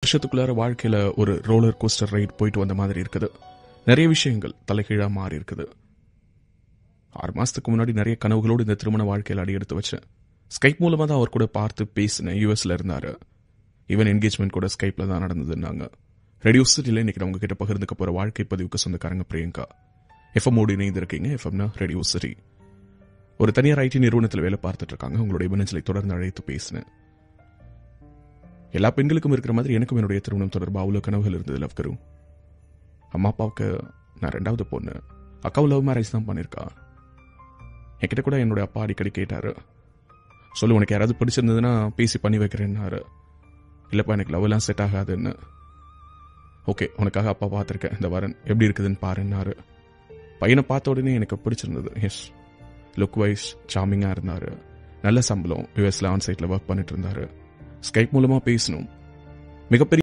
வருஷத்துக்குள்ளார வாழ்க்கையில ஒரு roller coaster right போயிட்டு வந்த மாதிரி இருக்குது. நிறைய விஷயங்கள் தலைகீழா மாறி இருக்குது. 6 மாசத்துக்கு முன்னாடி நிறைய கனவுகளோடு இந்த திருமண வாழ்க்கையில் அடி எடுத்து வச்சேன். ஸ்கைப் மூலமா தான் அவர் கூட பார்த்து பேசினேன். யூஎஸ்ல இருந்தாரு. ஈவன் என்கேஜ்மெண்ட் கூட ஸ்கைப்ல தான் நடந்ததுன்னாங்க. ரேடியோ சிட்டில இன்னைக்கு நான் உங்ககிட்ட பகிர்ந்துக்க போற வாழ்க்கை பதிவுக்கு சொந்தக்காரங்க பிரியங்கா. எஃப்எம்மோடு இணைந்திருக்கீங்க. எஃப்எம்னா ரேடியோ சிட்டி. ஒரு தனியார் ஐடி நிறுவனத்தில் வேலை பார்த்துட்டு இருக்காங்க. உங்களுடைய மின்னஞ்சலை தொடர்ந்து அழைத்து பேசினேன். எல்லா பெண்களுக்கும் இருக்கிற மாதிரி எனக்கும் என்னுடைய திருமணம் தொடர்பாக அவ்வளவு கனவுகள் இருந்தது. லவ்கரு அம்மா அப்பாவுக்கு நான் 2வது பொண்ணு. அக்காவும் லவ் மேரேஜ் தான் பண்ணியிருக்கா. என்கிட்ட கூட என்னுடைய அப்பா அடிக்கடி கேட்டாரு, சொல்லு உனக்கு யாராவது பிடிச்சிருந்ததுன்னா பேசி பண்ணி வைக்கிறேன்னாரு. இல்லப்பா எனக்கு லவ் எல்லாம் செட் ஆகாதுன்னு. ஓகே உனக்காக அப்பா பார்த்துருக்கேன், இந்த வரன் எப்படி இருக்குதுன்னு பாருன்னாரு. பையனை பார்த்த உடனே எனக்கு பிடிச்சிருந்தது. எஸ், லுக் வைஸ் சார்மிங்கா இருந்தாரு. நல்ல சம்பளம். யூஎஸ்ல ஆன் சைட்ல ஒர்க் பண்ணிட்டு இருந்தாரு. ஸ்கைப் மூலமா பேசணும். மிகப்பெரிய